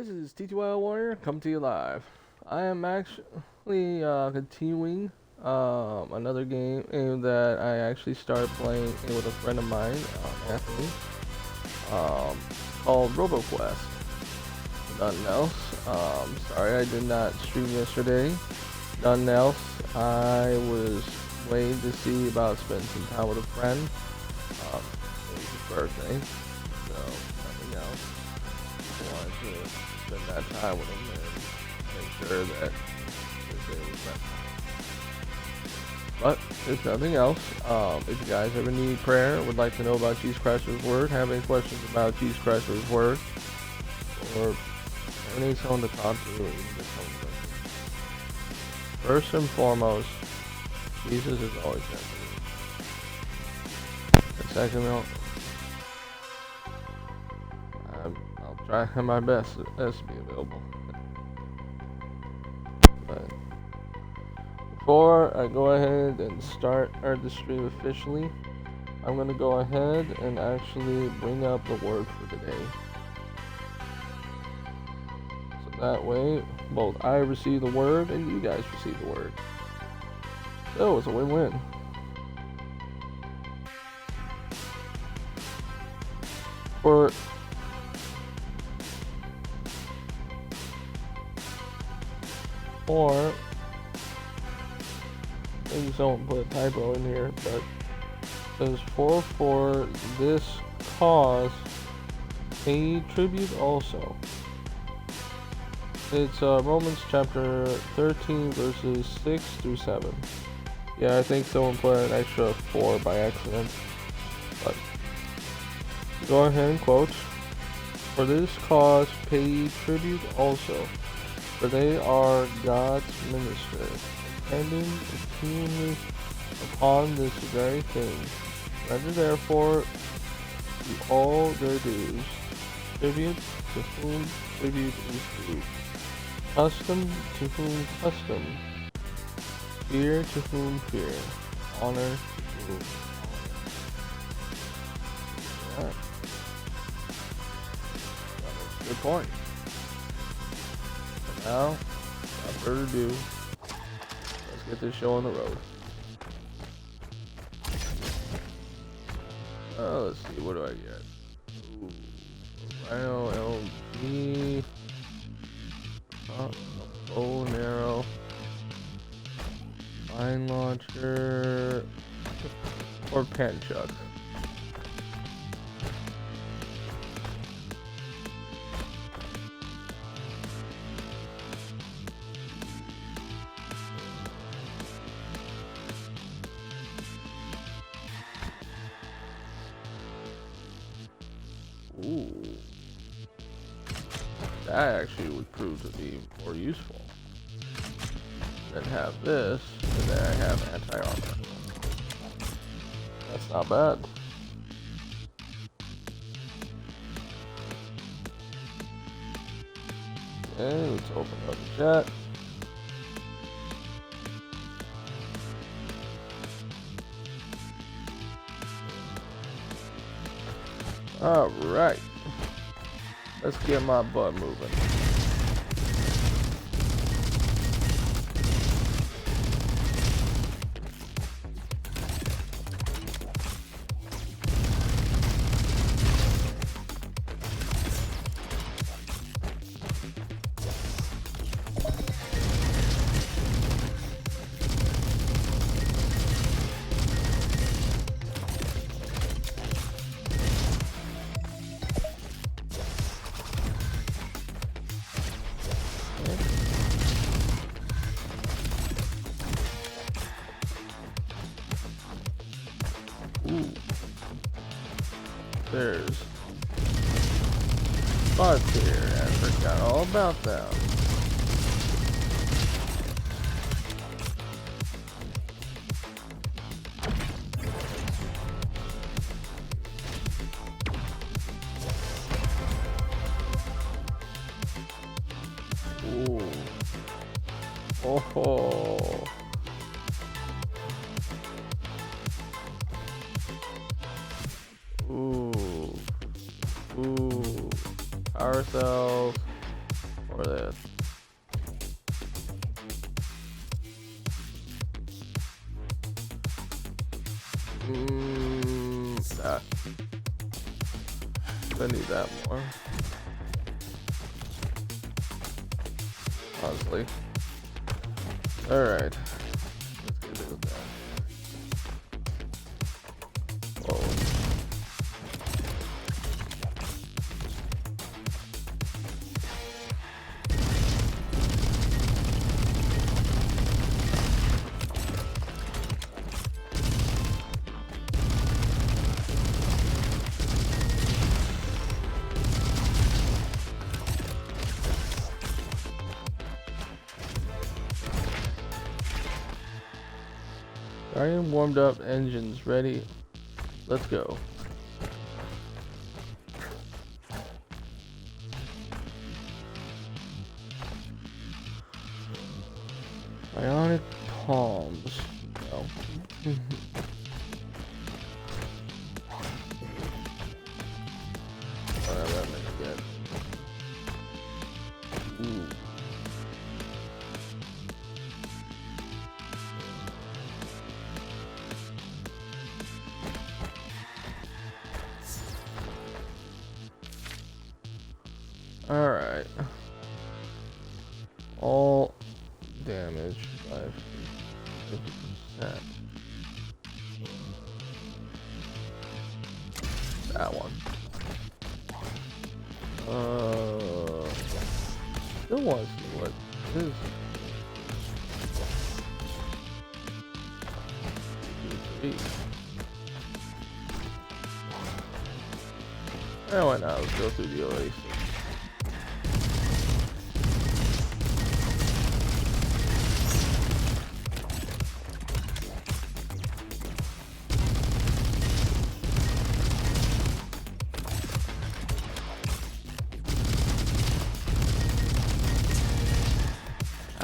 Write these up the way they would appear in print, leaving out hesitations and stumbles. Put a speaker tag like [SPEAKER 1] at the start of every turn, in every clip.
[SPEAKER 1] This is TtylWarrior come to you live. I am actually continuing another game that I actually started playing with a friend of mine, Anthony, um, called RoboQuest. Nothing else. Sorry I did not stream yesterday. Nothing else. I was waiting to see about spending some time with a friend. It was his birthday, so nothing else. I wanted to spend that time with him and make sure that his day was met. But if nothing else, if you guys ever need prayer, would like to know about Jesus Christ's Word, have any questions about Jesus Christ's Word, or need someone to talk to, you can just tell me something. First and foremost, Jesus is always there for you. And second, I'll try my best to be available. But before I go ahead and start the stream officially, I'm going to go ahead and actually bring up the word for today. So that way, both I receive the word and you guys receive the word. So it's a win-win. Or maybe someone put a typo in here, but it says for this cause pay tribute also. It's Romans chapter 13 verses 6 through 7. Yeah, I think someone put an extra 4 by accident. But go ahead and quote, for this cause pay tribute also, for they are God's ministers, depending continually upon this very thing. Render therefore to all their dues, tribute to whom tribute is due, custom to whom custom, fear to whom fear, honor to whom honor. Right. Good point. But now, without further ado, let's get this show on the road. Let's see, what do I get? Ooh, Rhino LG, bow and arrow, mine launcher, or pen chuck. Ooh, that actually would prove to be more useful than have this, and then I have anti-armor. That's not bad. Okay, let's open up the chat. Alright, let's get my butt moving. Ooh. There's spots here. I forgot all about them. Ooh. Oh. Ooh. Power cells. Or this. That. I need that more. Honestly. Alright. Let's get rid of that. Whoa. Guardian warmed up, engines ready. Let's go. Bionic palms. No. Whatever I'm gonna get. Ooh. Alright. All damage by 50%. That one. Still want to see what this is. Oh, why not? Let's go through the oasis.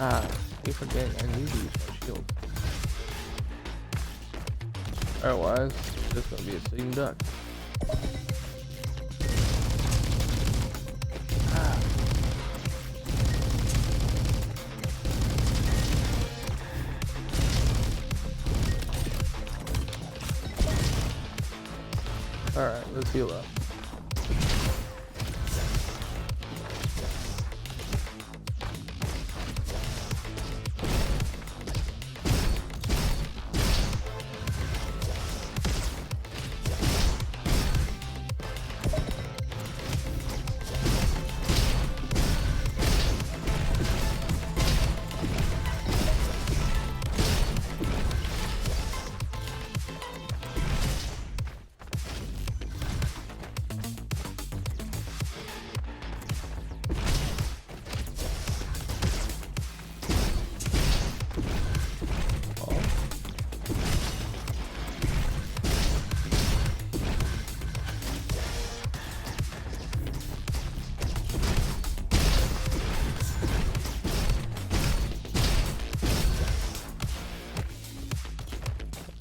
[SPEAKER 1] Ah, keep forgetting I need to use my shield. Otherwise, it's just gonna be a sitting duck. Ah. Alright, let's heal up.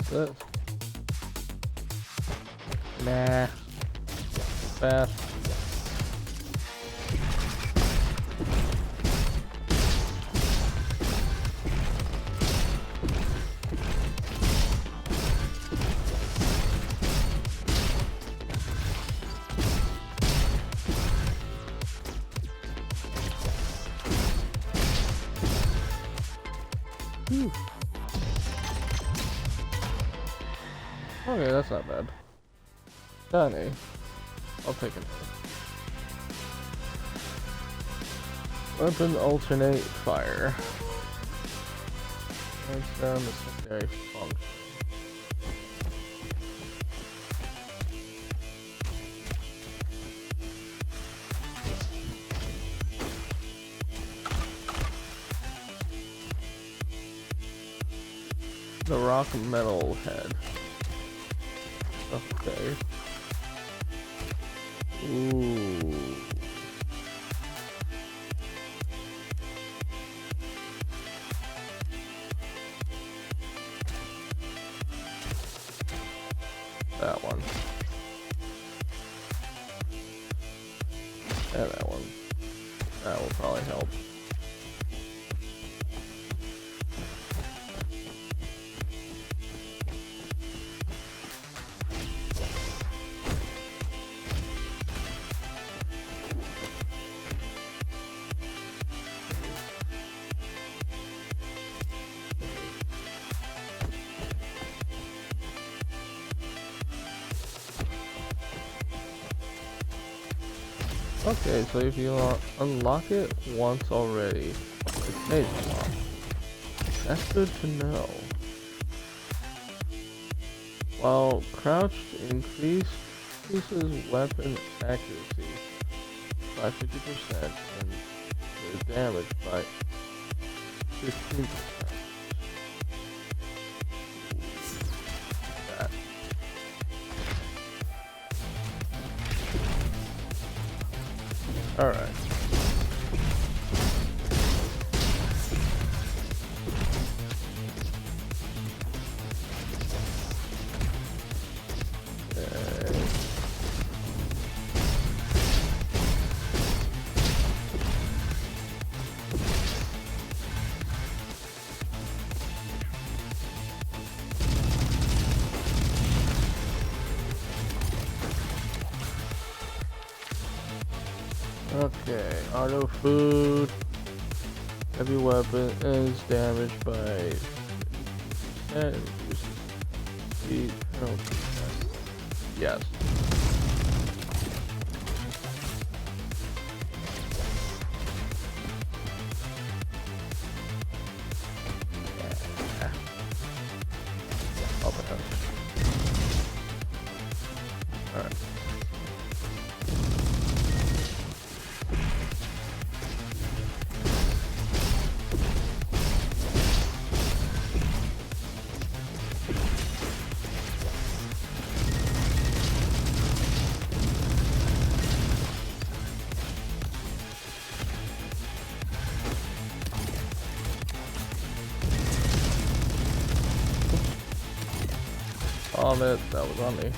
[SPEAKER 1] This. Nah. Fast. Whew. Okay, that's not bad. Danny. I'll take it. Weapon alternate fire. That's down the secondary function. The rock metal head. Okay. Ooh. That one. And that one. That will probably help. Okay, so if you unlock it once already, it stays unlocked. That's good to know. While crouched increases weapon accuracy by 50% and the damage by 15%. That. Alright. Okay, auto food. Heavy weapon is damaged by 10%. Speed penalty. Yes. Up ahead. Alright. Oh man, that was on me.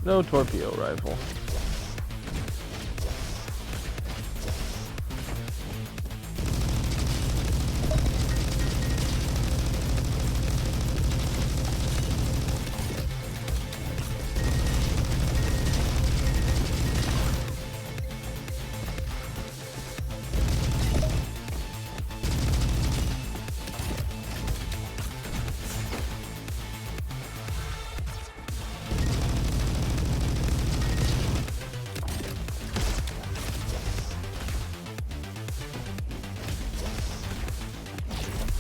[SPEAKER 1] No torpedo rifle.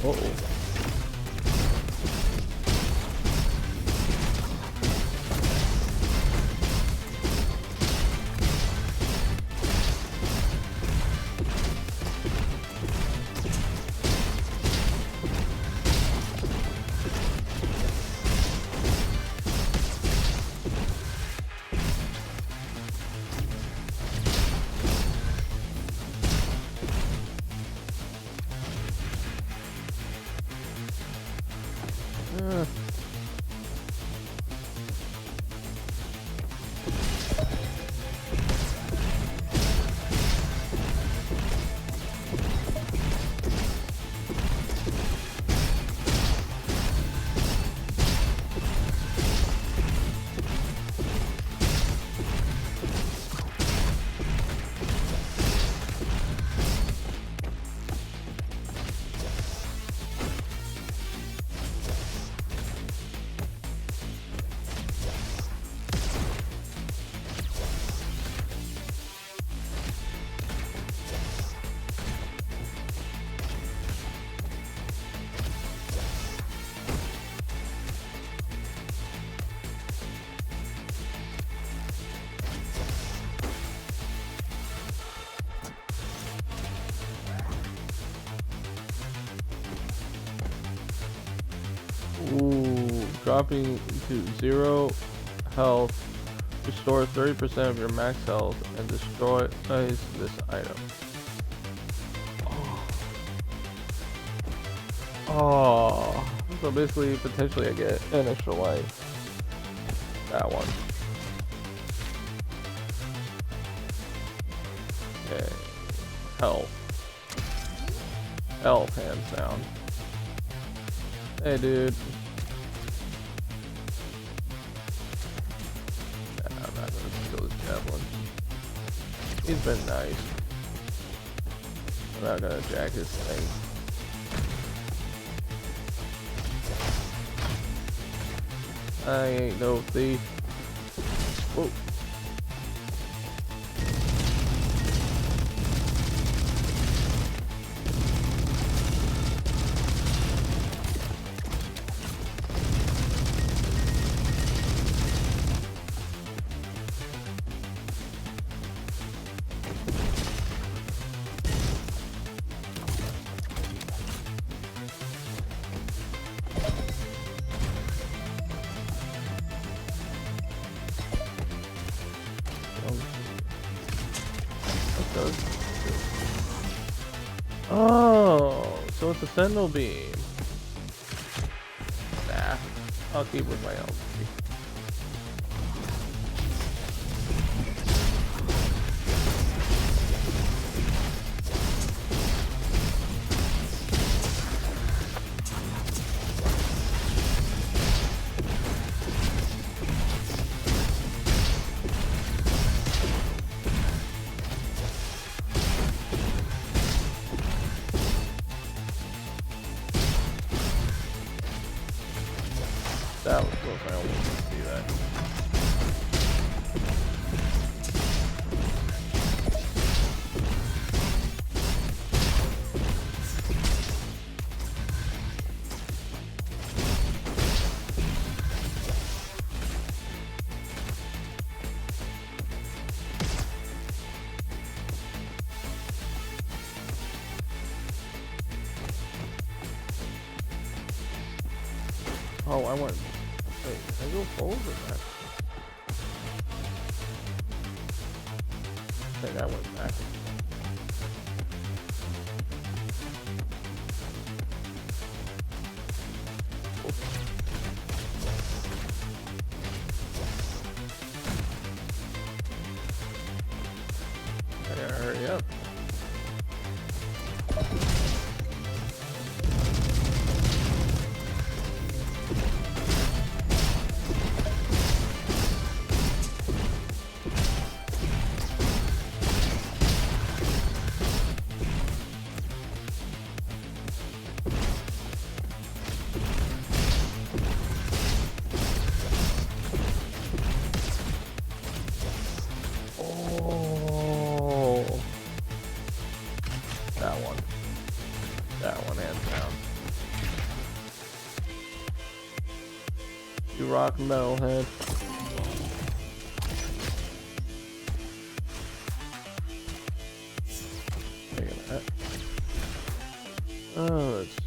[SPEAKER 1] Uh-oh. dropping to 0 health, restore 30% of your max health, and destroys this item. Oh, so basically, potentially I get an extra life. That one. Okay. Health. Health, hands down. Hey, dude. Nah, I'm not gonna steal this javelin. He's been nice. I'm not gonna jack his thing. I ain't no thief. Whoa. Oh, so it's a sentinel beam. Nah, I'll keep with my LP. That was close. I almost didn't see that. Oh, I went. Wait, can I go forward or back? I think I went back. I gotta hurry up. That one hands down. You rock metalhead. Look at that. Oh, let's see.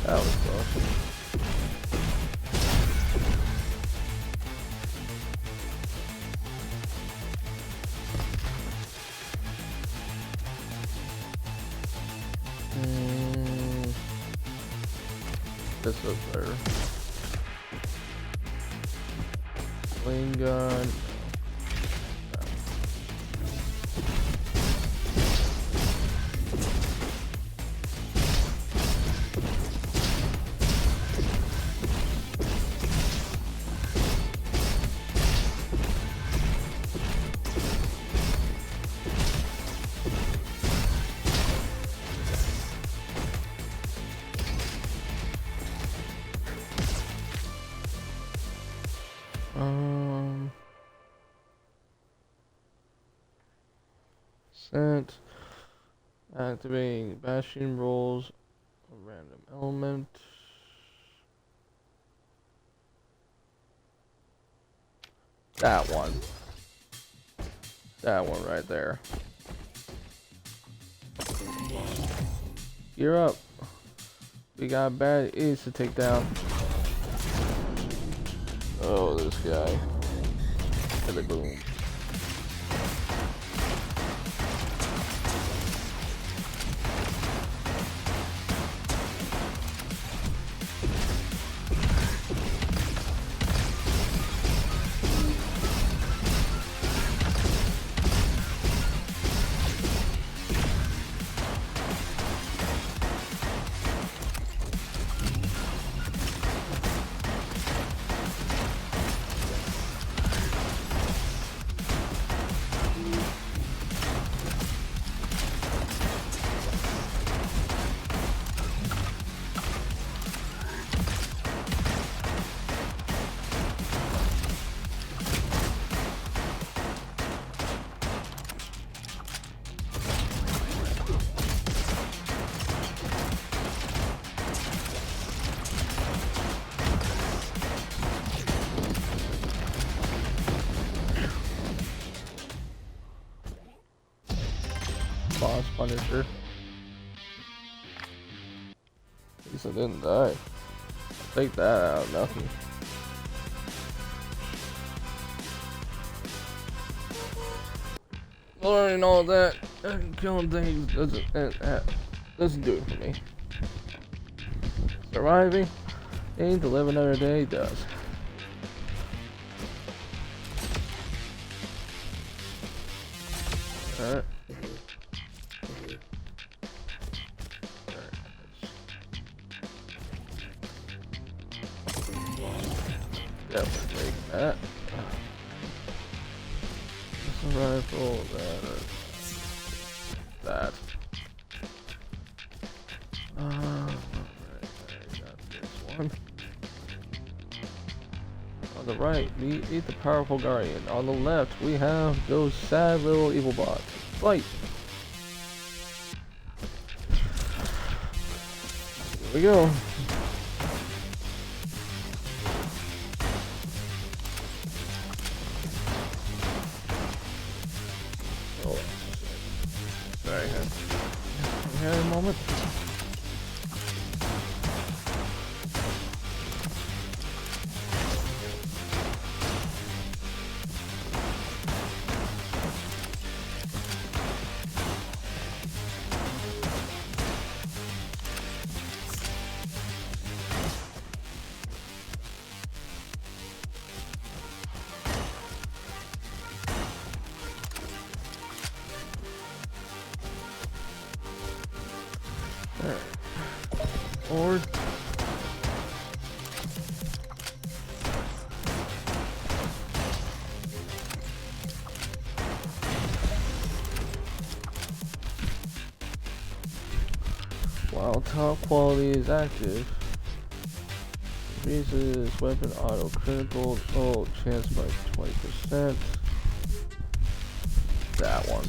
[SPEAKER 1] That was close. This was better. Flame gun. Sent. Activating bashing rolls. A random element. That one. That one right there. Gear up. We got bad idiots to take down. Oh, this guy. And the boom. Boss Punisher. At least I didn't die. I'll take that out of nothing. Learning all that and killing things doesn't do it for me. Surviving, aiming to live another day does. Alright. Definitely take that. This rifle, that. Alright, I got this one. On the right, we meet the powerful guardian. On the left, we have those sad little evil bots. Fight! Here we go. Sorry, we had a moment. Or while top quality is active, increases weapon auto critical chance by 20%. That one.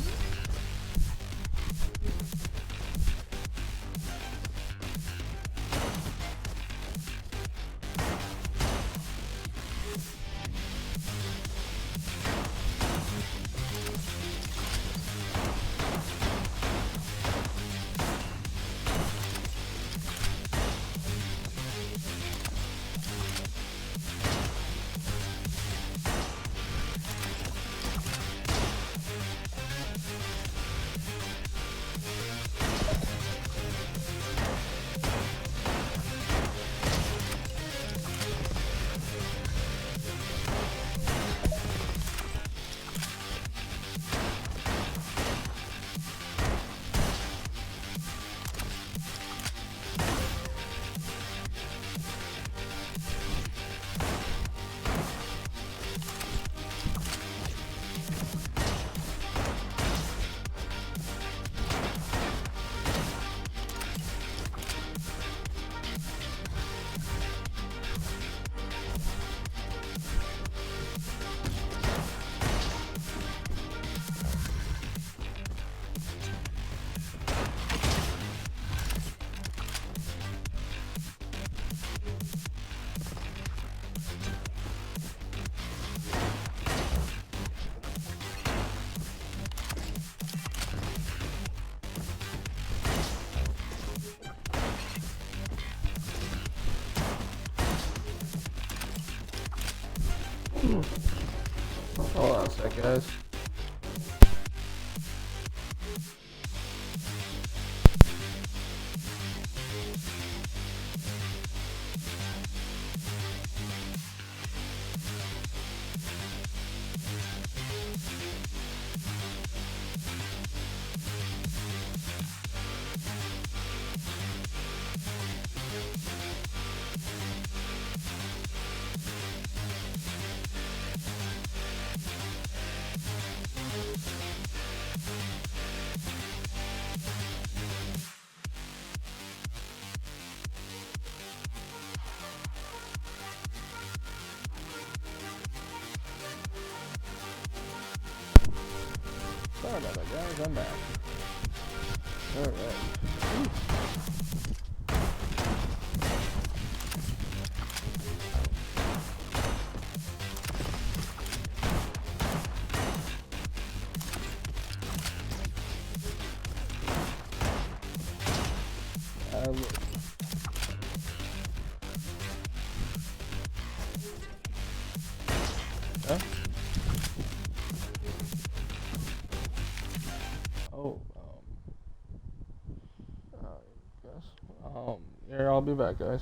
[SPEAKER 1] Hold on a sec, guys. Sorry about that, guys. I'm back. Alright. Huh? Oh, I guess. Here, I'll be back, guys.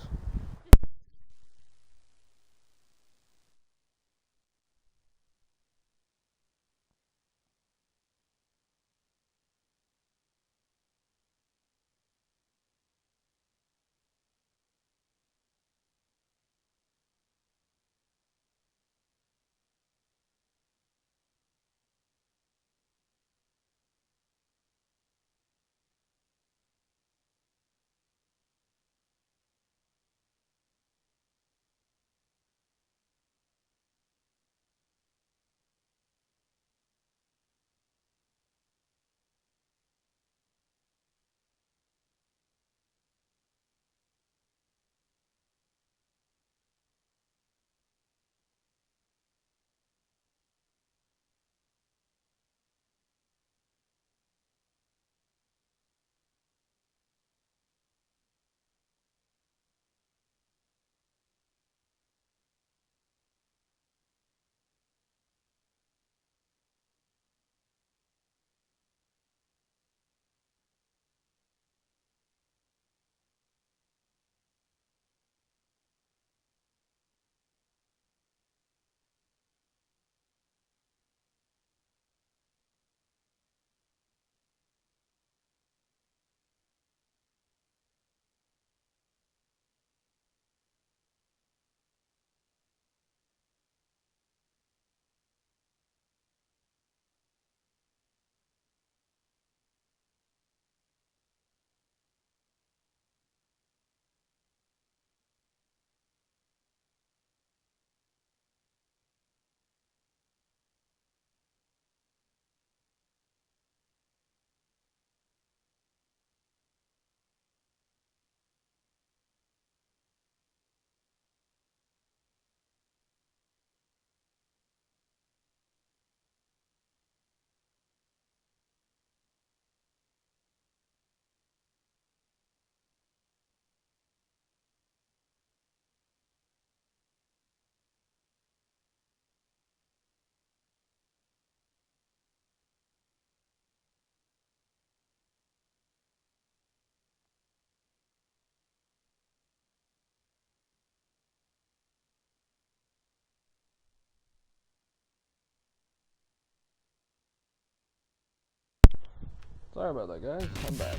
[SPEAKER 1] Sorry about that, guys. I'm back.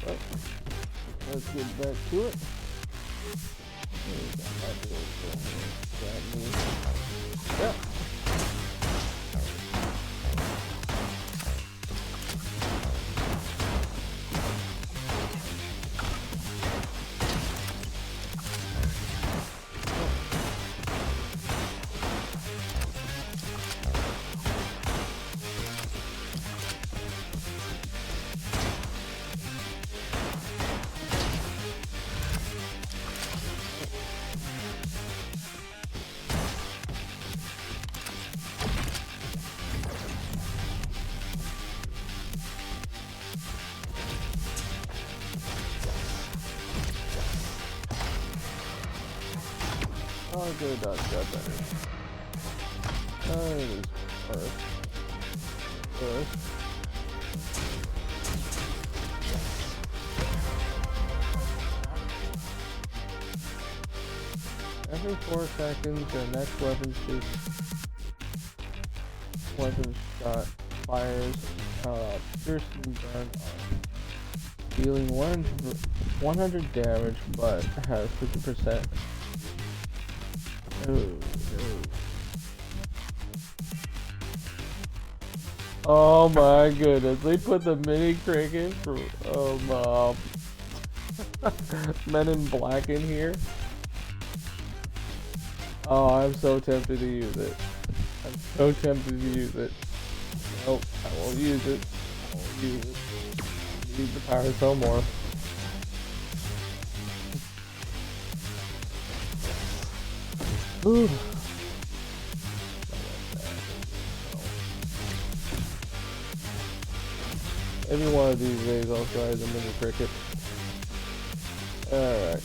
[SPEAKER 1] But let's get back to it. Yeah. Oh, good, that's better. is first. Every 4 seconds, your next weapon shot fires piercing gun dealing 100 damage, but has 50%. Oh my goodness! They put the mini cricket from Men in Black in here. Oh, I'm so tempted to use it. I'm so tempted to use it. Nope, I won't use it. I won't use it. I need the power so more. Ooh. Maybe one of these days I'll try the mini cricket. Alright.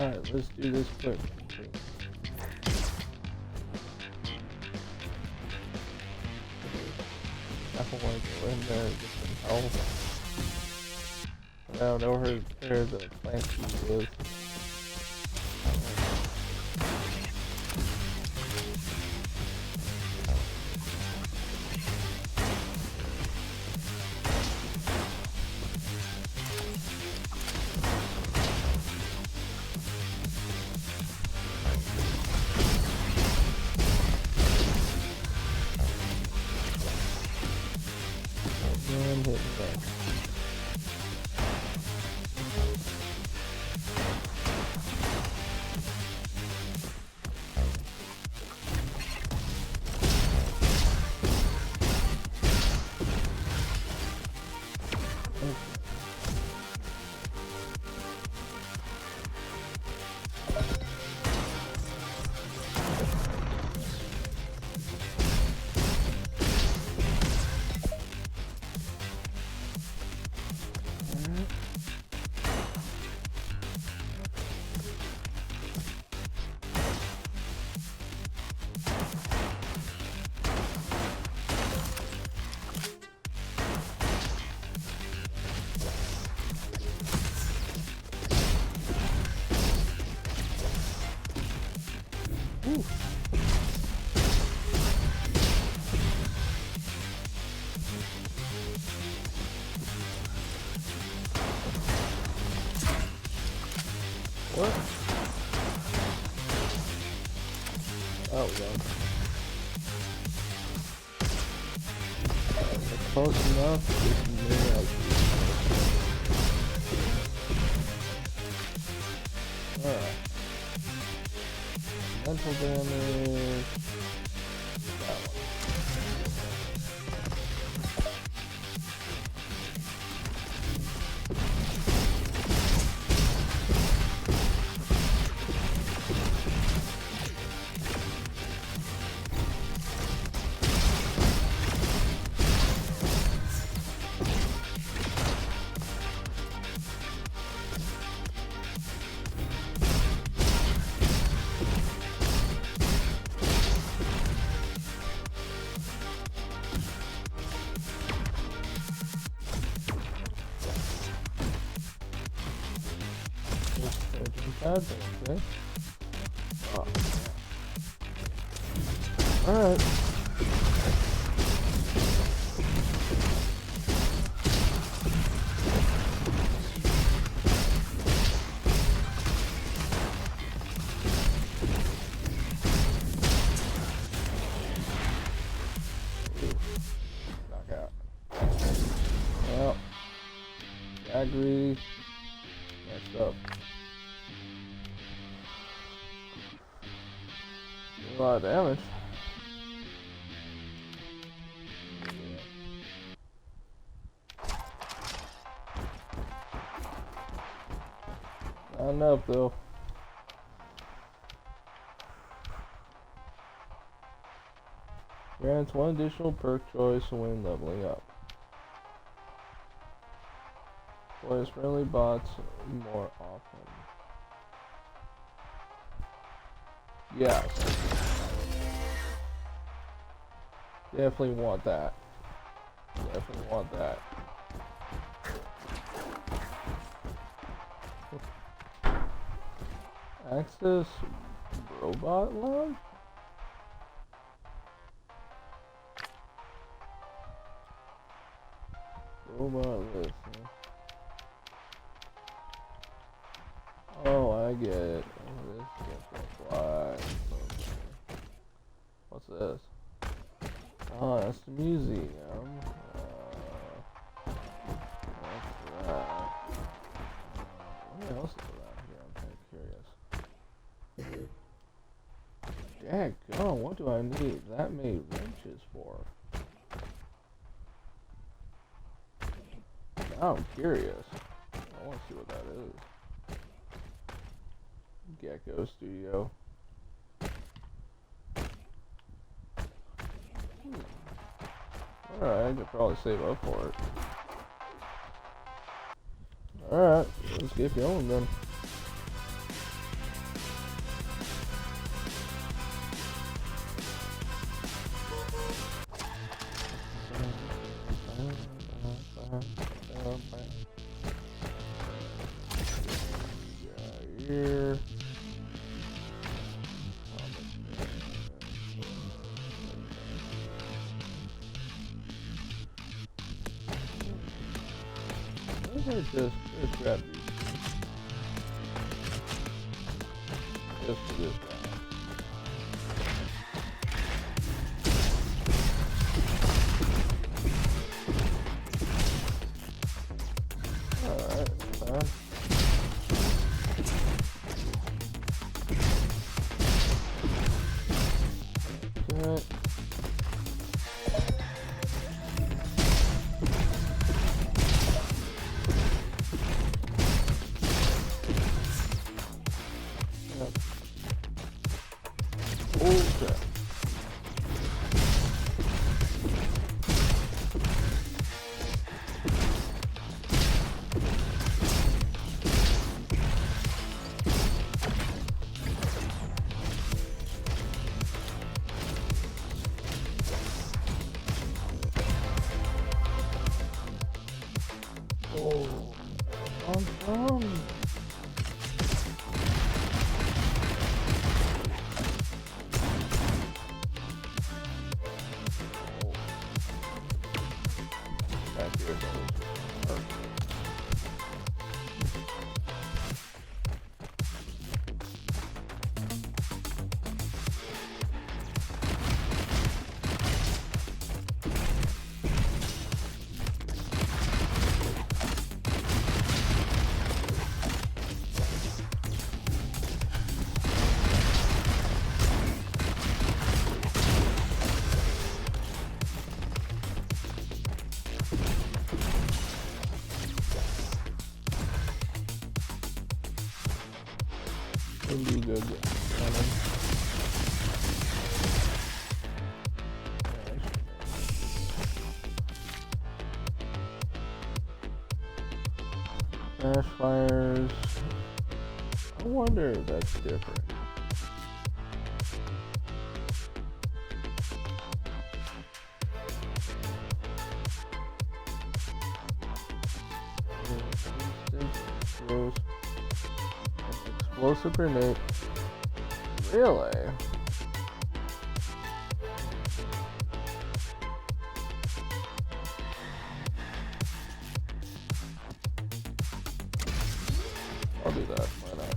[SPEAKER 1] Alright, let's do this quick. I don't want to go in there and get some help. I don't know where the plant key is. And hit that. Ooh. What? Oh, God. Close enough. Alright. Mental damage. That one. Okay. Oh. Alright. degree. Messed up. A lot of damage. Not enough though. Grants one additional perk choice when leveling up. Plays friendly bots more often. Yes. Definitely want that. Definitely want that. Access robot log? Robot list, huh? Oh, I get it. This gets applied. What's this? Oh, that's the museum. What's that? What else is around here? I'm kind of curious. Daggone, what do I need that many wrenches for? Now I'm curious. I want to see what that is. Gecko Studio. Alright, I could probably save up for it. Alright, let's get going then. Here. Just grab these. Just for this guy. Alright, fine. Okay. It'll be good. Ash fires. I wonder if that's different. Explosive grenade. Really? I'll do that. Why not?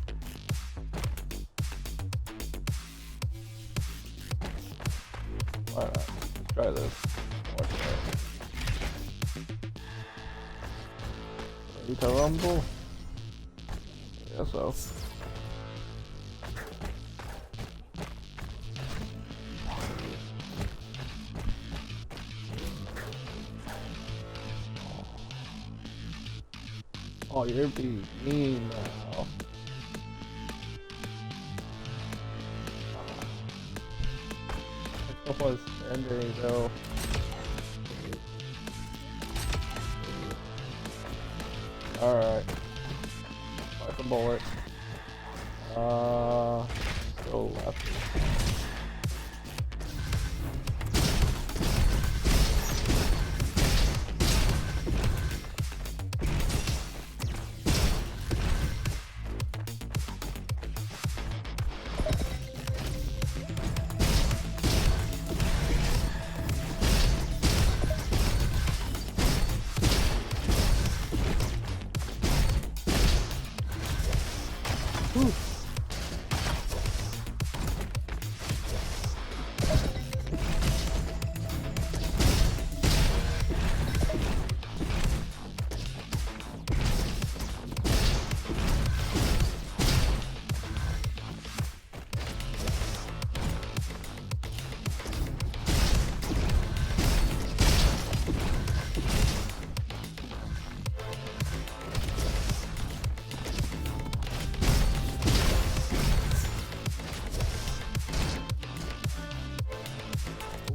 [SPEAKER 1] Why not? Let's try this. Watch it out. Ready to rumble? I guess so. Oh, you're being mean now. That was ending though. Alright. Like a bullet. Go left. Whew.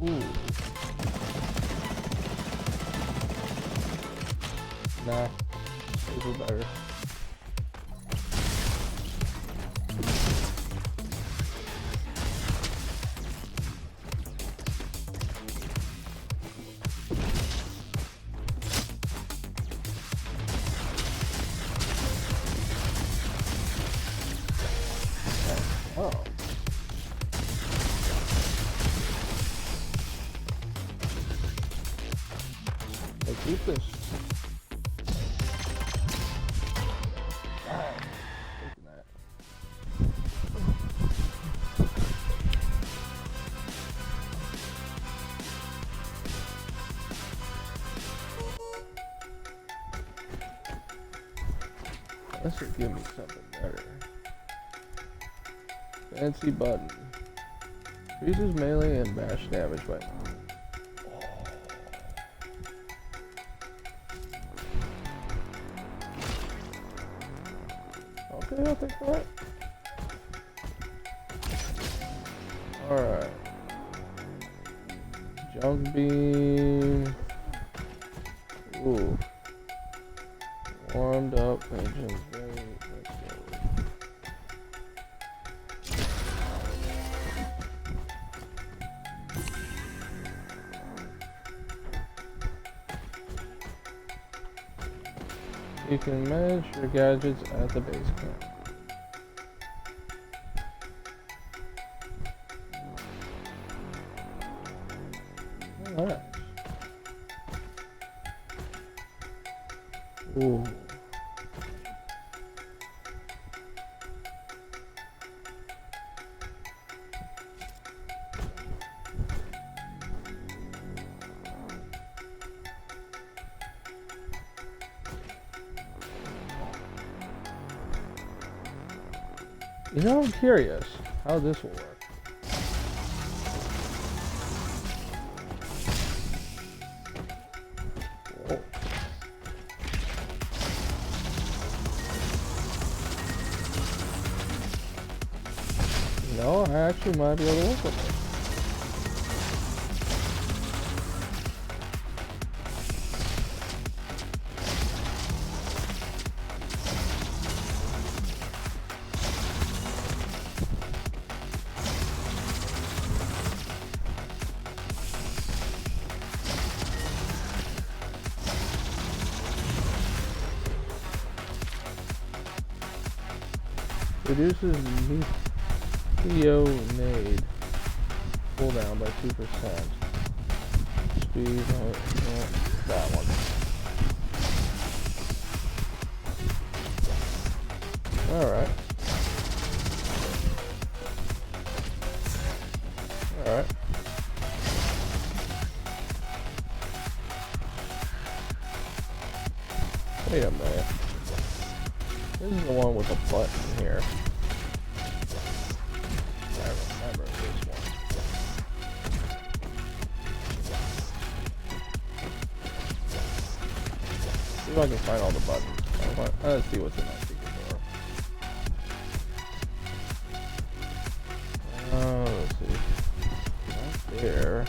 [SPEAKER 1] Ooh. Nah, these are better. Oh. Let's keep this. Taking that. That should give me something better. Fancy button. Increases melee and bash damage by okay, I'll take that. Alright. Junk beam. Ooh. Warmed up engines. Let's go. You can manage your gadgets at the base camp. Alright. Ooh. You know, I'm curious how this will work. Whoa. No, I actually might be able to work with it. Reduces neonade cooldown by 2%. Speed, that one. Alright. Alright. Wait a minute. This is the one with the button here. I remember this one. See if I can find all the buttons. Let's see what's in that secret door. Let's see. Right there.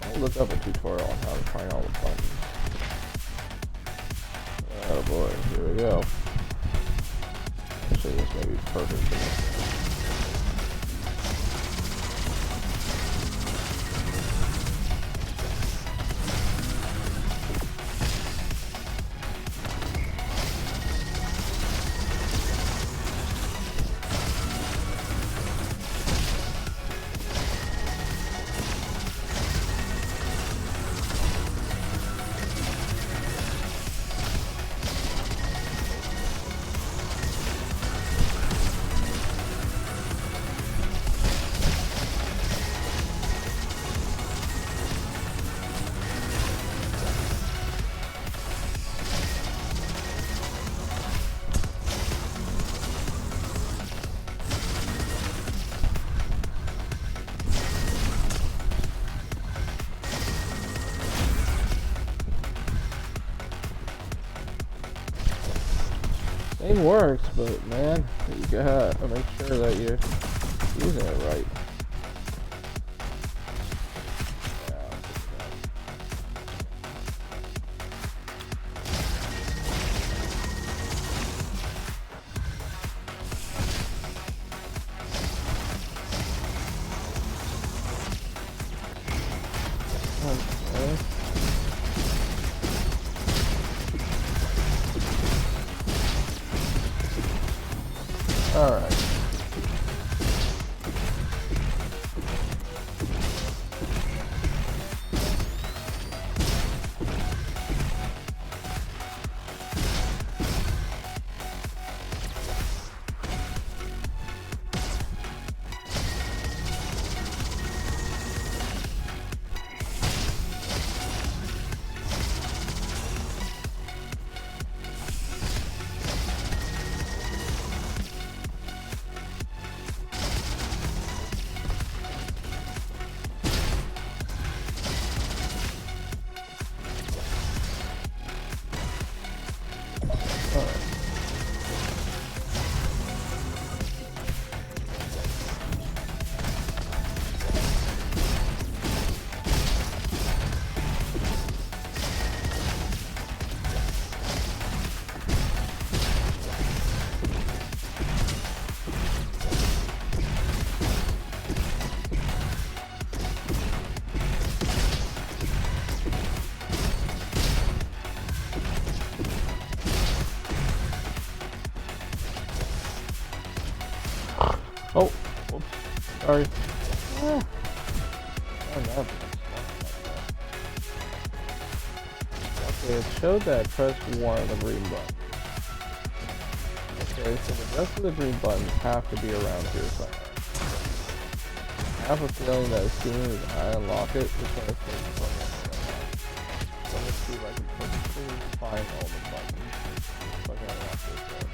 [SPEAKER 1] I'll look up a tutorial on how to find all the buttons. Oh boy, here we go. Actually, this may be perfect. Thing works, but man, you gotta make sure that you're using it right. Okay. Alright. Oh, oops, sorry. Ah. Oh, no. Okay, it showed that press 1 on the green button. Okay, so the rest of the green buttons have to be around here somewhere. I have a feeling that as soon as I unlock it, it's going to take somewhere. So let's see if I can quickly find all the buttons. So I can unlock this one.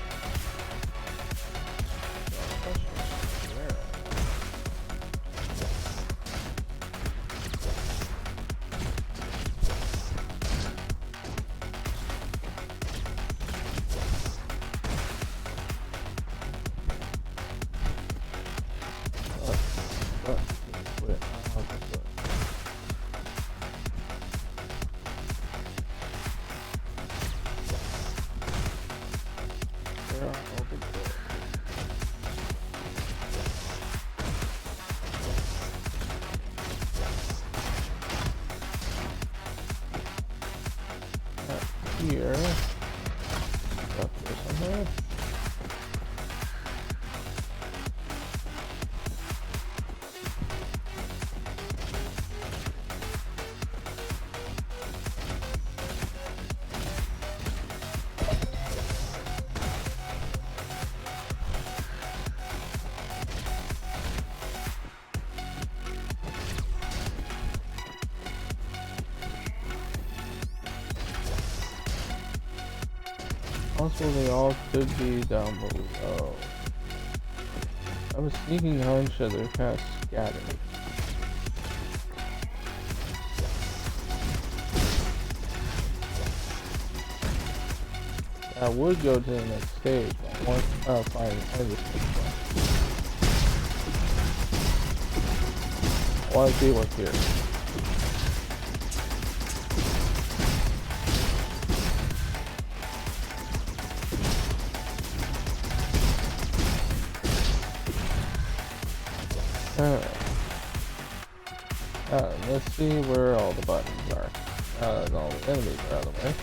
[SPEAKER 1] Here, up there somewhere. Also, they all could be down below. I have a sneaking hunch that they're kind of scattered. I would go to the next stage, but I want to find this one. I want to see what's here. Let's see where all the buttons are. And all the enemies are out of the way.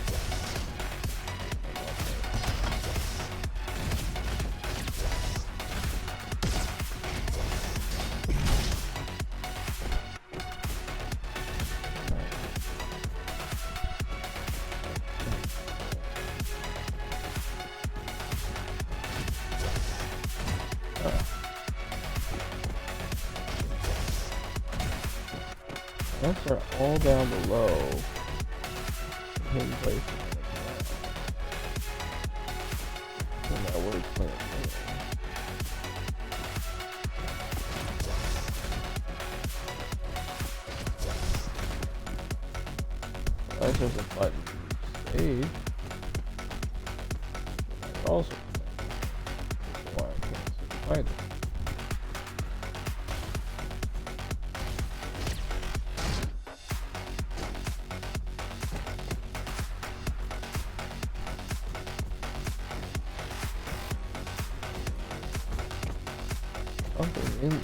[SPEAKER 1] Once they're all down below, hidden places in that word plant. That's just a button to save. Also, why I can't seem to find it. Something in there.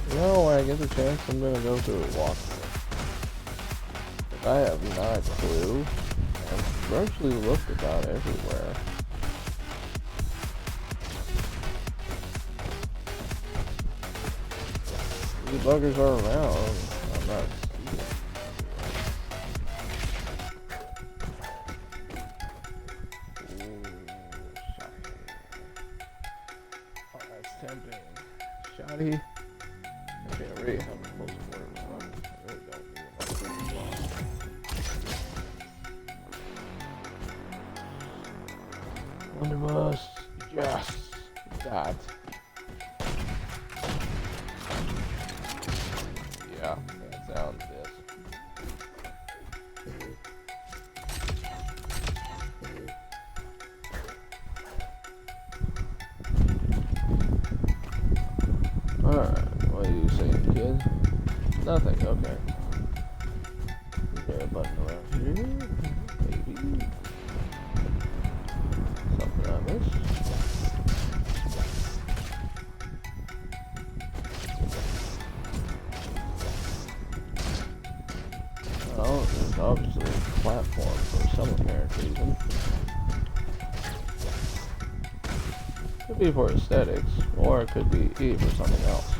[SPEAKER 1] You know, when I get the chance, I'm gonna go through a walkthrough. I have not a clue. I've virtually looked about everywhere. These buggers are around. I'm not seeing them. Oh, that's tempting. Shoddy. Okay, I already have a close quarter, so I really don't need a Wonderbus. Yes. That. Yeah, that sounds this. Alright, what are you saying, kid? Nothing, okay. Is there a button around here? Maybe. Something I missed. Well, there's obviously a platform for some apparent reason. Could be for aesthetics, or it could be for something else.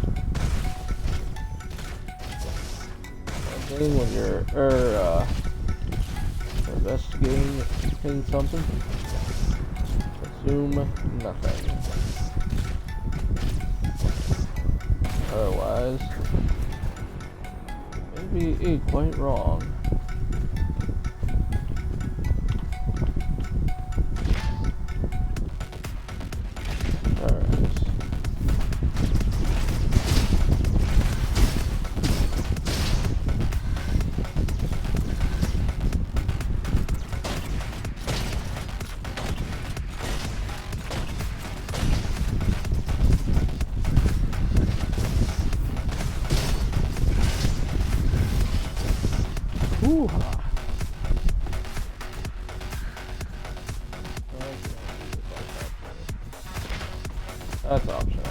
[SPEAKER 1] One thing when you're investigating something, assume nothing. Otherwise, maybe quite wrong. That's optional.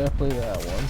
[SPEAKER 1] definitely that one.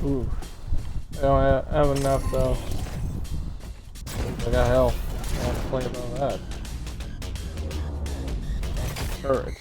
[SPEAKER 1] Ooh. I don't have enough though. I got health. I don't complain about that. Turret.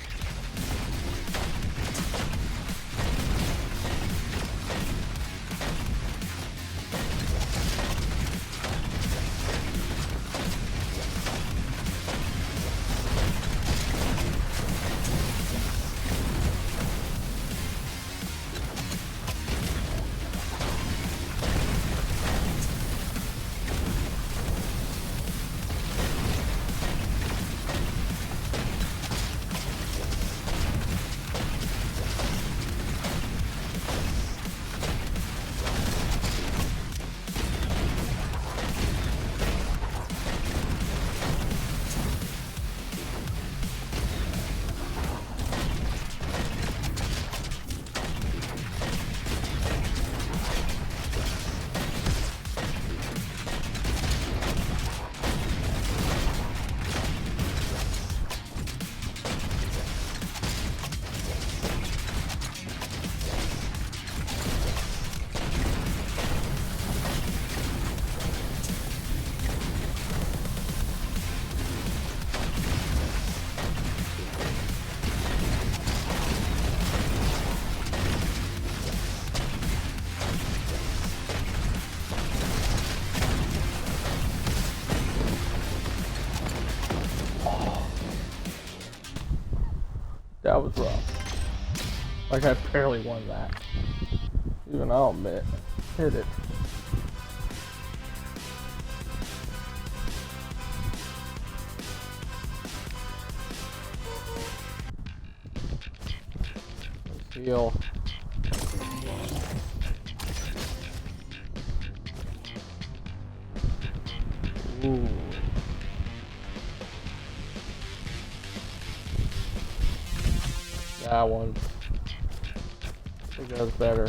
[SPEAKER 1] That was rough. Like I barely won that. Even I'll admit, hit it. Let's heal. Ooh. That one. I think that was better.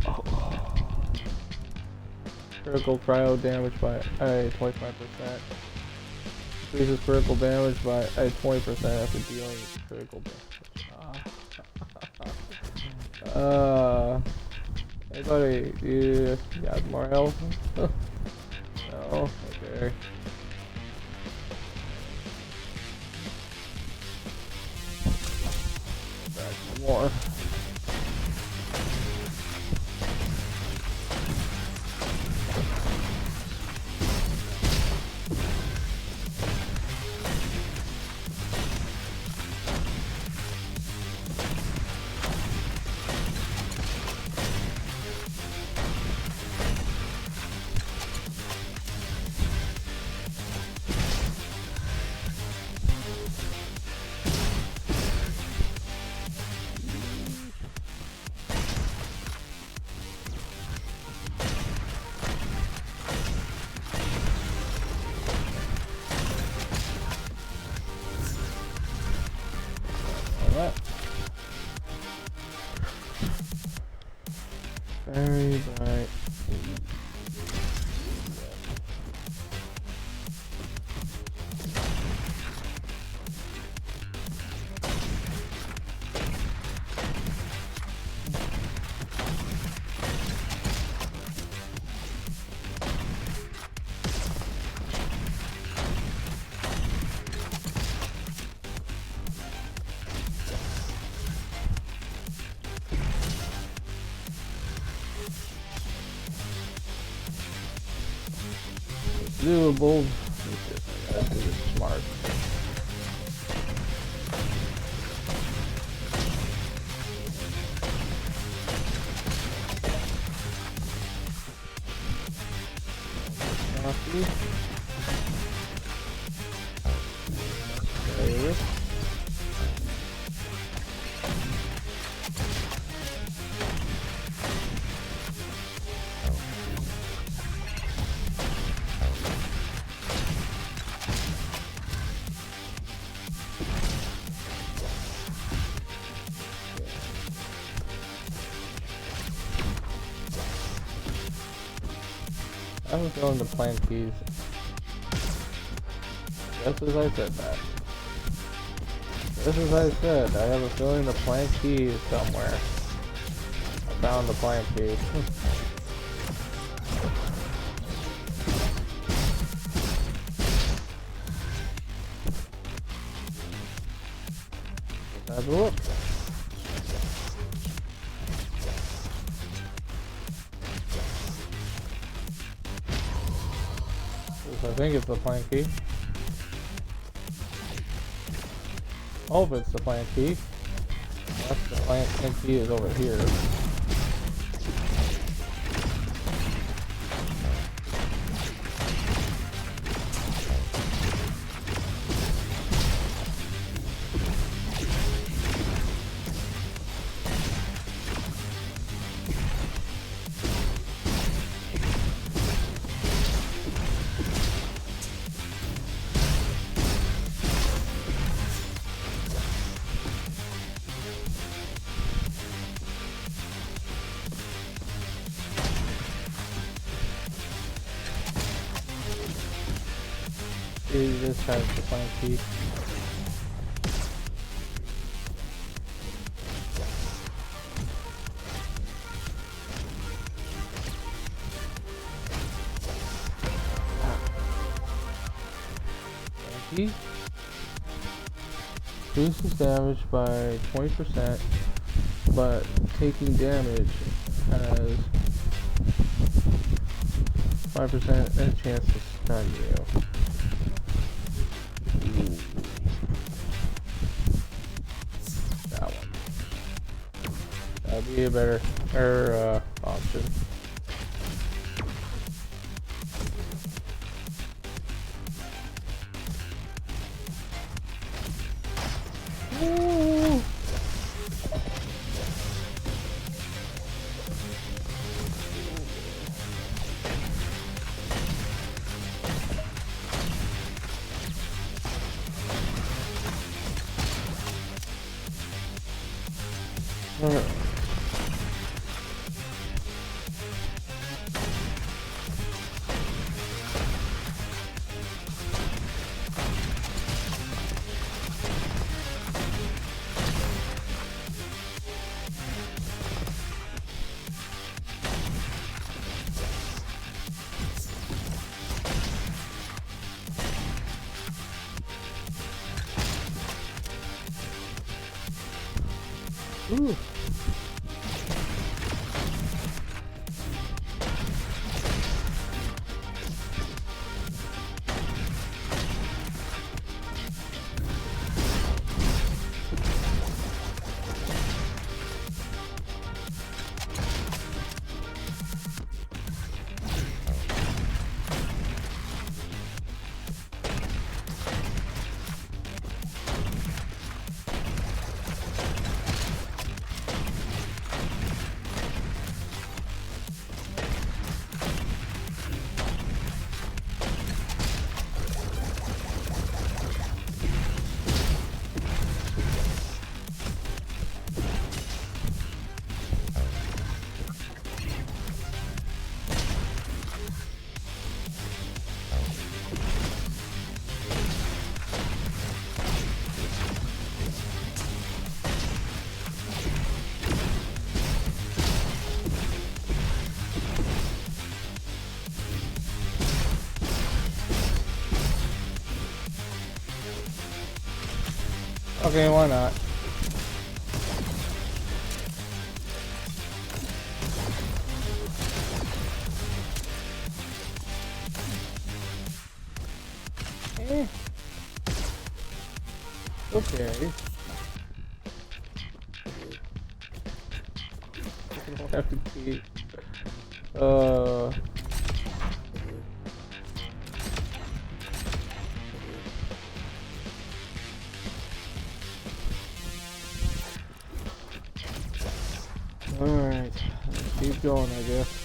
[SPEAKER 1] Oh. Critical cryo damage by 25%. Increases critical damage by 20% after dealing with critical damage. Anybody, you got more health? No? Okay. more. Very bright. Doable. That's smart. Coffee. There. I was going to plant keys. Just as I said that. Just as I said, I have a feeling the plant key is somewhere. I found the plant key. Let's have a look. I think it's the plant key. Hope it's the plant key. That's the plant key is over here. This has the plant key. Key reduces damage by 20%, but taking damage has 5% and a chance to stun you. That one. That'd be a better option. Ooh. Ooh. Okay, why not? Okay. I don't have to be. Alright, let's keep going, I guess.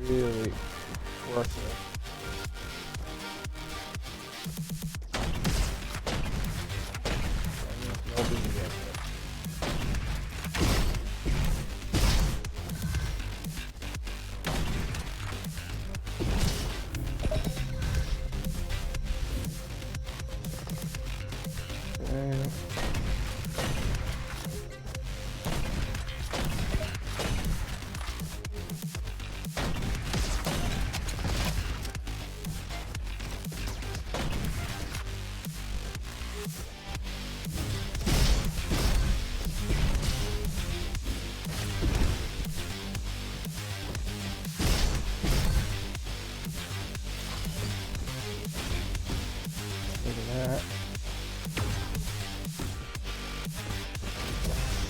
[SPEAKER 1] Really worth it.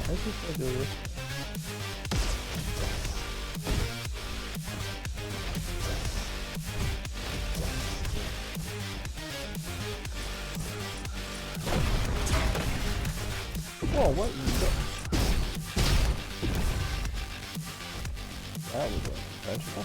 [SPEAKER 1] I think I do this. Whoa, what is that? That was unintentional.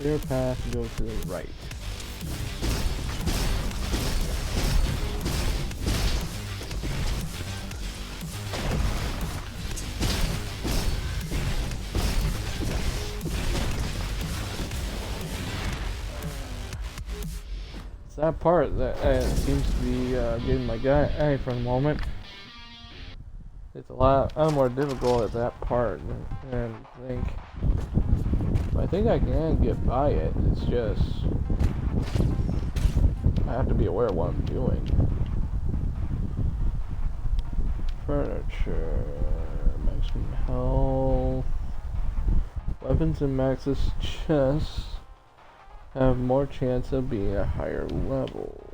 [SPEAKER 1] Clear path, go to the right. that part that seems to be getting my guy for the moment. It's a lot more difficult at that part than I think. But I think I can get by it. It's just I have to be aware of what I'm doing. Furniture, maximum health, weapons in Max's chest have more chance of being a higher level.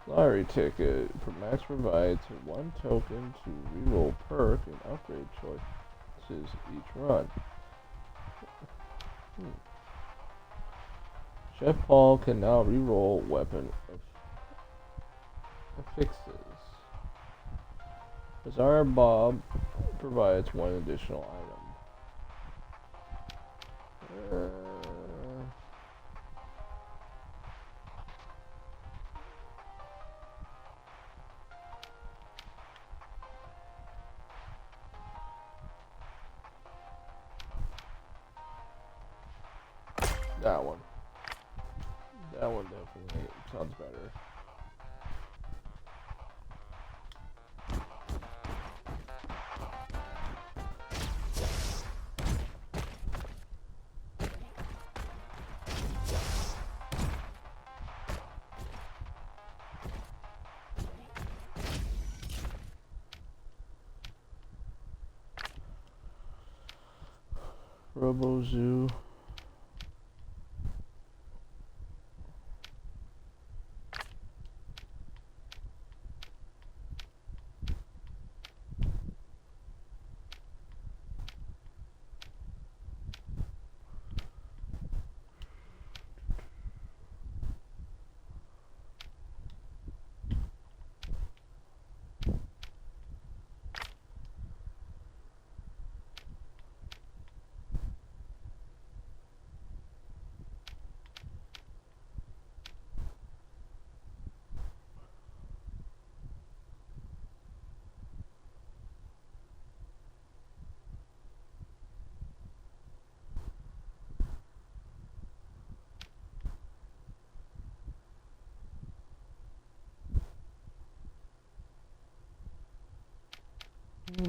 [SPEAKER 1] Lottery ticket for Max provides 1 token to reroll perk and upgrade choices each run. Chef Paul can now reroll weapon affixes. Bizarre Bob provides 1 additional item. That one. That one definitely sounds better. RoboZoo.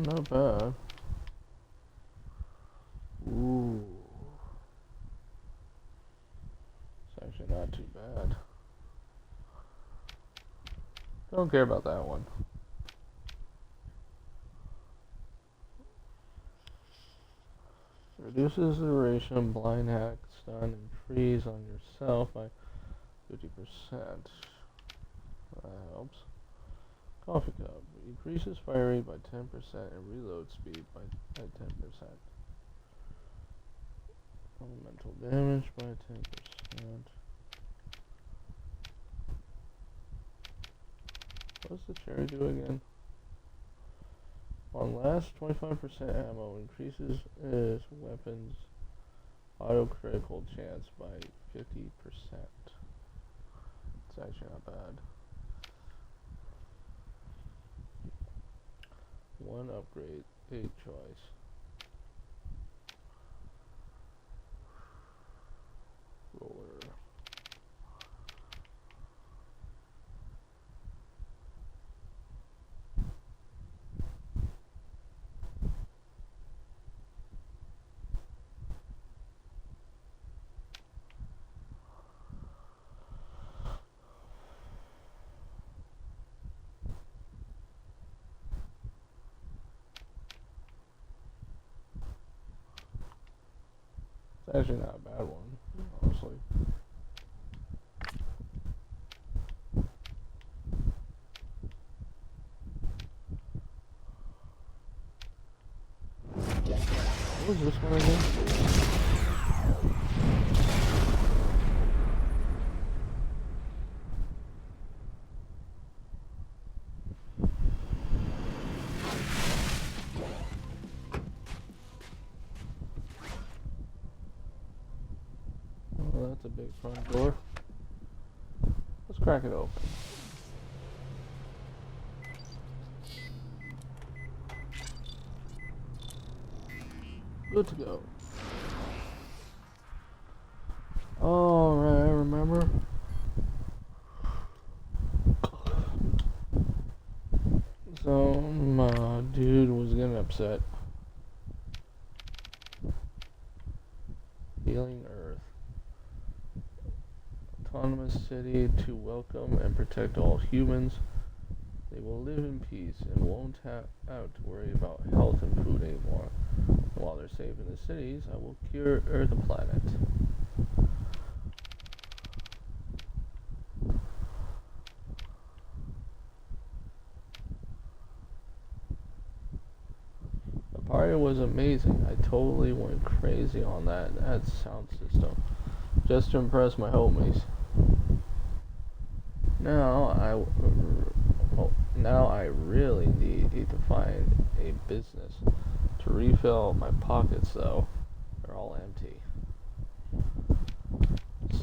[SPEAKER 1] Not bad. Ooh. It's actually not too bad. Don't care about that one. Reduces the duration of blind hack, stun, and freeze on yourself by 50%. That helps. Coffee cup. Increases fire rate by 10% and reload speed by 10%. Elemental damage by 10%. What does the cherry do again? On last 25% ammo, increases its weapons auto critical chance by 50%. It's actually not bad. 1 upgrade, 8 choice. Roller. It's actually not a bad one, honestly. What was this one again? Well, that's a big front door. Let's crack it open. Good to go. Alright, remember? upset. Healing Earth. Autonomous city to welcome and protect all humans. They will live in peace and won't have to worry about health and food anymore. And while they're safe in the cities, I will cure the planet. The party was amazing. I totally went crazy on that sound system, just to impress my homies. Now I really need to find a business to refill my pockets, though. They're all empty.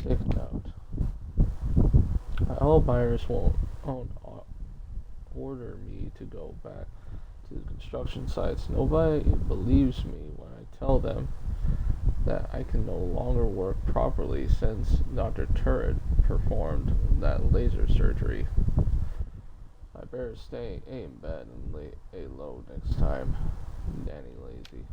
[SPEAKER 1] Sick note. I hope Iris won't order me to go back to the construction sites. Nobody believes me when I tell them that I can no longer work properly since Dr. Turret performed that laser surgery. I better stay in bed and lay low next time. Danny Lazy.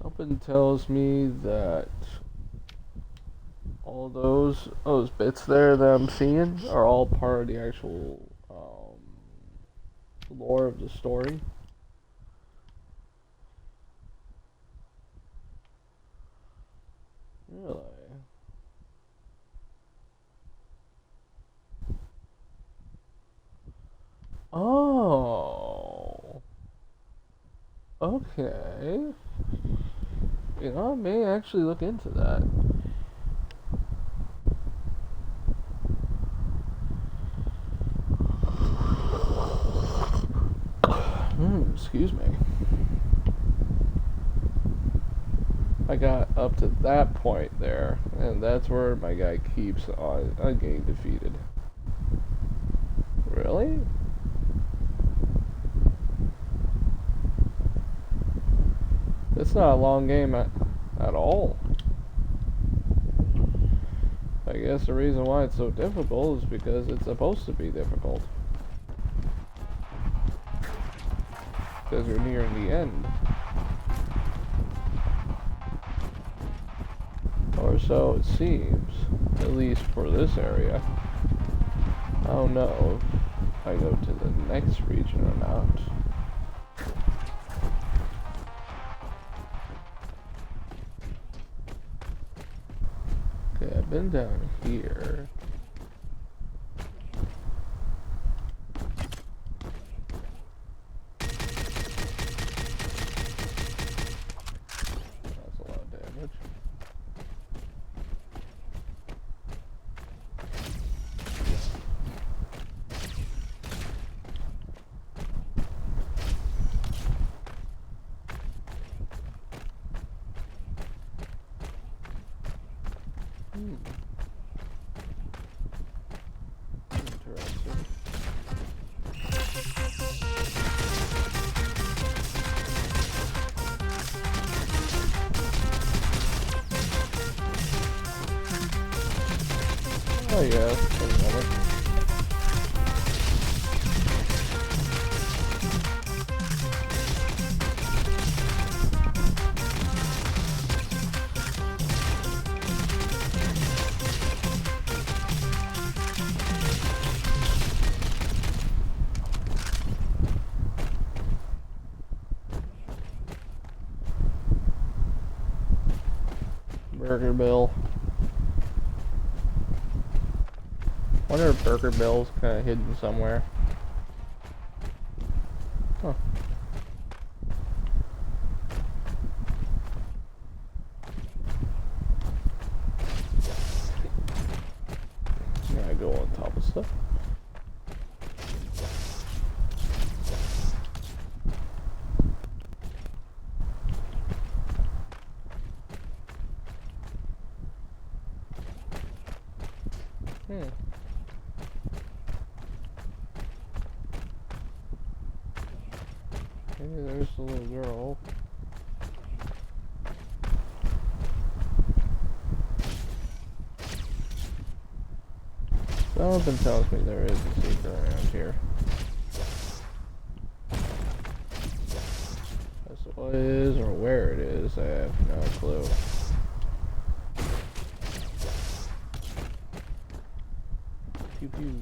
[SPEAKER 1] Something tells me that all those bits there that I'm seeing are all part of the actual lore of the story. Really? Oh. Okay. You know, I may actually look into that. Excuse me. I got up to that point there, and that's where my guy keeps on getting defeated. Really? It's not a long game at all. I guess the reason why it's so difficult is because it's supposed to be difficult. Because you're nearing the end. Or so it seems. At least for this area. I don't know if I go to the next region or not. Okay, I've been down here. That's a lot of damage. Interesting. Oh yeah, that's another. Burger Bill. Wonder if Burger Bill's kind of hidden somewhere. Huh. I go on top of stuff. Okay, there's the little girl. Something tells me there is a secret around here. As to what it is or where it is, I have no clue. Pew pew.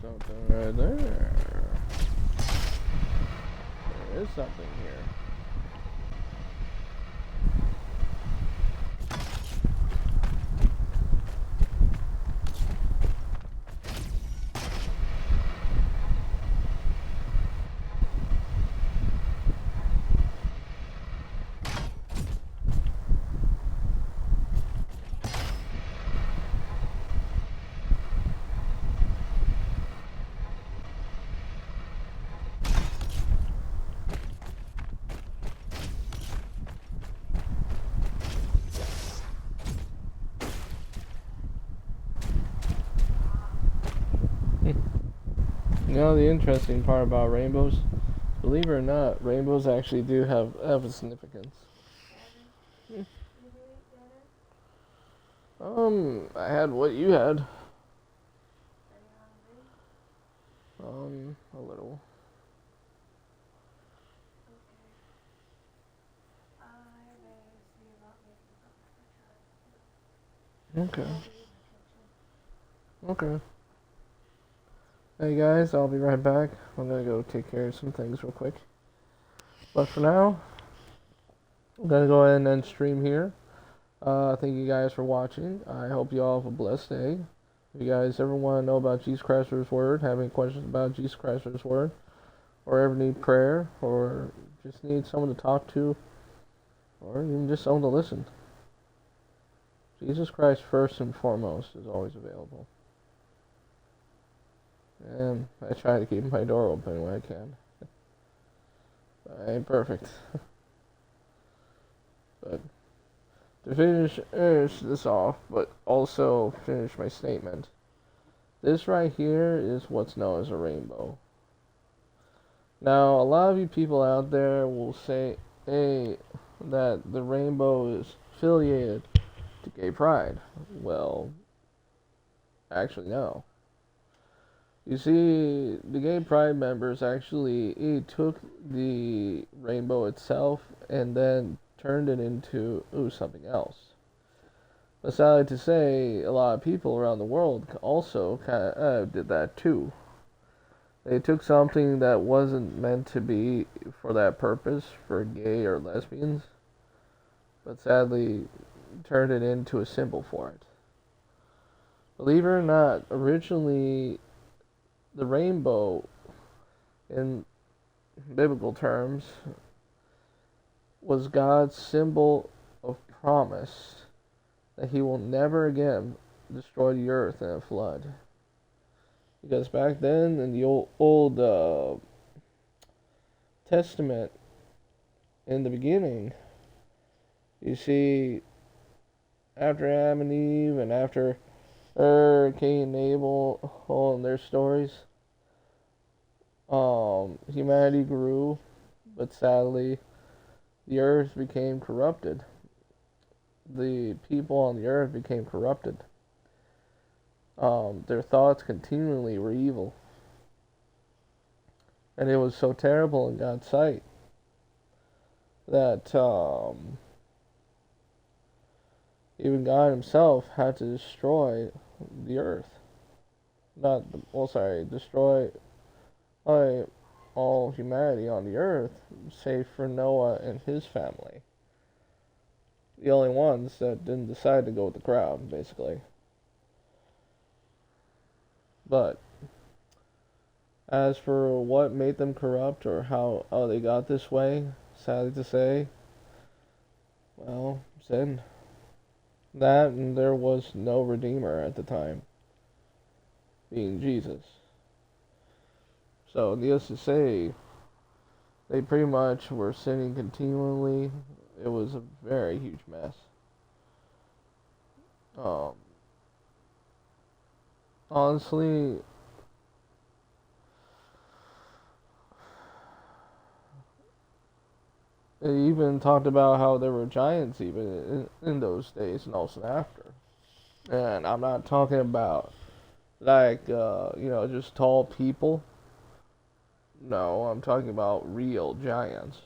[SPEAKER 1] Something right there. There is something here. You know the interesting part about rainbows? Believe it or not, rainbows actually do have a significance. I had what you had. A little. Okay. Okay. Hey guys, I'll be right back. I'm gonna go take care of some things real quick. But for now, I'm gonna go ahead and end stream here. Thank you guys for watching. I hope you all have a blessed day. If you guys ever want to know about Jesus Christ's Word, have any questions about Jesus Christ's Word, or ever need prayer, or just need someone to talk to, or even just someone to listen, Jesus Christ first and foremost is always available. And I try to keep my door open when I can. I ain't perfect. But to finish this off, but also finish my statement, this right here is what's known as a rainbow. Now, a lot of you people out there will say, hey, that the rainbow is affiliated to gay pride. Well, actually, no. You see, the gay pride members actually took the rainbow itself and then turned it into something else. But sadly to say, a lot of people around the world also kind of did that too. They took something that wasn't meant to be for that purpose, for gay or lesbians, but sadly turned it into a symbol for it. Believe it or not, originally the rainbow, in biblical terms, was God's symbol of promise that he will never again destroy the earth in a flood. Because back then, in the old Testament, in the beginning, you see, after Adam and Eve and after Cain and Abel, all in their stories, humanity grew, but sadly, the earth became corrupted. The people on the earth became corrupted. Their thoughts continually were evil. And it was so terrible in God's sight that even God himself had to destroy the earth. Destroy all humanity on the earth, save for Noah and his family. The only ones that didn't decide to go with the crowd, basically. But as for what made them corrupt or how they got this way, sadly to say, well, sin. That, and there was no Redeemer at the time, being Jesus. So, needless to say, they pretty much were sinning continually. It was a very huge mess. honestly, it even talked about how there were giants even in those days and also after. And I'm not talking about like just tall people. No, I'm talking about real giants.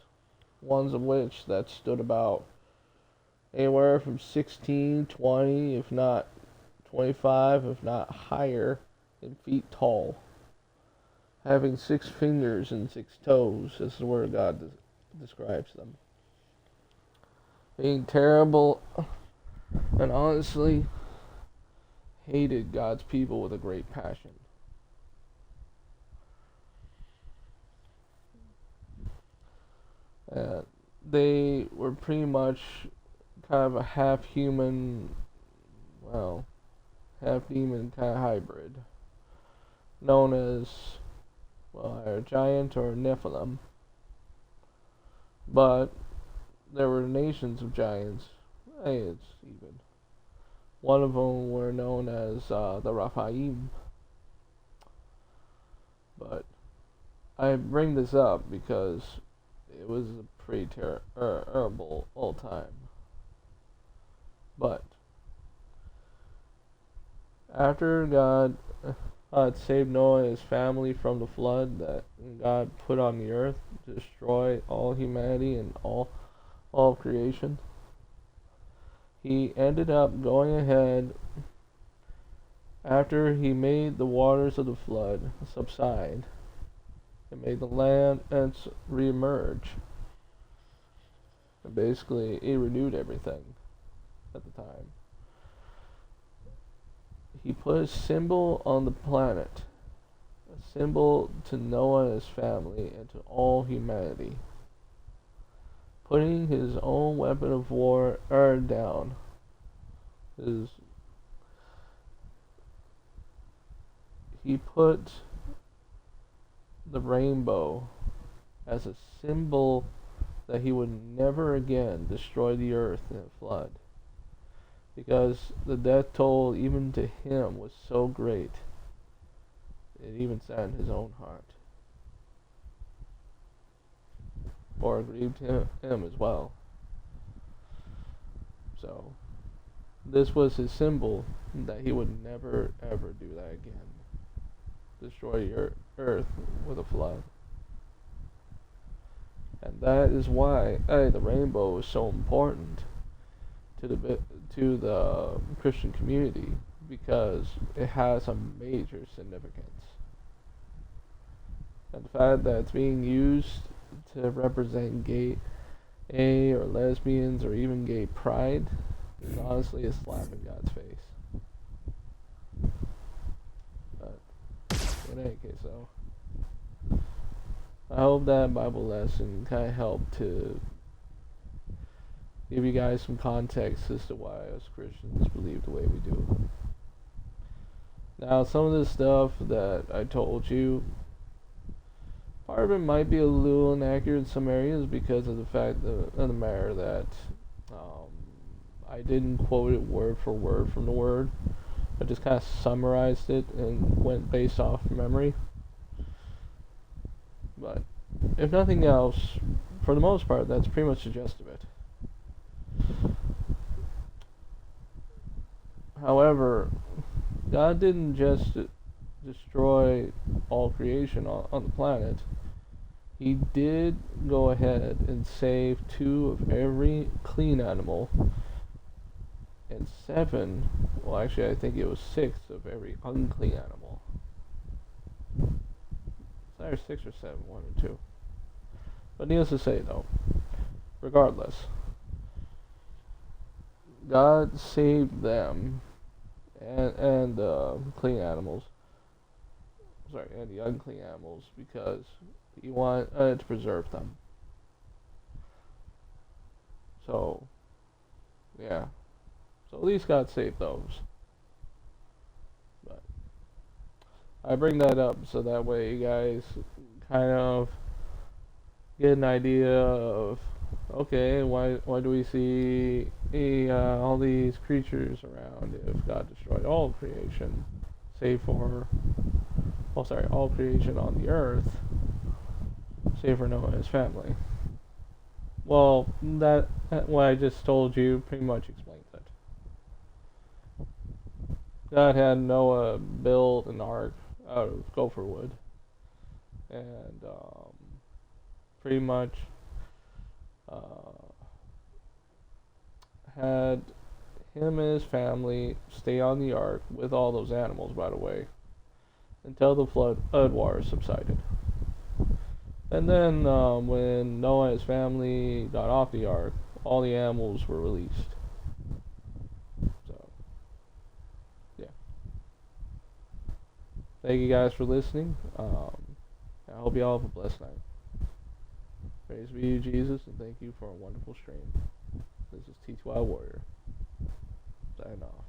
[SPEAKER 1] Ones of which that stood about anywhere from 16, 20, if not 25, if not higher, in feet tall. Having 6 fingers and 6 toes, as the Word of God describes them. Being terrible and honestly hated God's people with a great passion. They were pretty much kind of a half human, well, half demon kind of hybrid, known as, well, a giant or Nephilim. But there were nations of giants. Hey, it's even. One of them were known as the Raphaim. But I bring this up because it was a pretty terrible old time. But after God saved Noah and his family from the flood that God put on the earth to destroy all humanity and all of creation, he ended up going ahead after he made the waters of the flood subside and made the land re-emerge. And basically, he renewed everything at the time. He put a symbol on the planet, a symbol to Noah and his family and to all humanity, putting his own weapon of war down. He put the rainbow as a symbol that he would never again destroy the earth in a flood, because the death toll even to him was so great it even saddened his own heart, or grieved him as well. So this was his symbol that he would never ever do that again, destroy the earth with a flood. And that is why the rainbow is so important to the Christian community, because it has a major significance. And the fact that it's being used to represent gay or lesbians or even gay pride is honestly a slap in God's face. But in any case, though, I hope that Bible lesson kind of helped to give you guys some context as to why us Christians believe the way we do. Now, some of the stuff that I told you, part of it might be a little inaccurate in some areas because of the fact of the matter that I didn't quote it word for word from the Word. I just kind of summarized it and went based off memory. But if nothing else, for the most part, that's pretty much the gist of it. However, God didn't just destroy all creation on the planet. He did go ahead and save 2 of every clean animal and 7, well actually I think it was 6 of every unclean animal. It's either 6 or 7, 1 or 2. But needless to say though, regardless, God saved them and the clean animals, and the unclean animals, because he wanted to preserve them. So, yeah. So at least God saved those. But I bring that up so that way you guys kind of get an idea of, okay, why do we see all these creatures around if God destroyed all creation save for, oh sorry, all creation on the earth, save for Noah and his family. Well, that what I just told you pretty much explains it. God had Noah build an ark out of gopher wood, and pretty much had him and his family stay on the ark with all those animals, by the way, until the flood water subsided. And then when Noah and his family got off the ark, all the animals were released. So, yeah. Thank you guys for listening. I hope you all have a blessed night. Praise be to Jesus, and thank you for a wonderful stream. This is TtylWarrior. Signing off.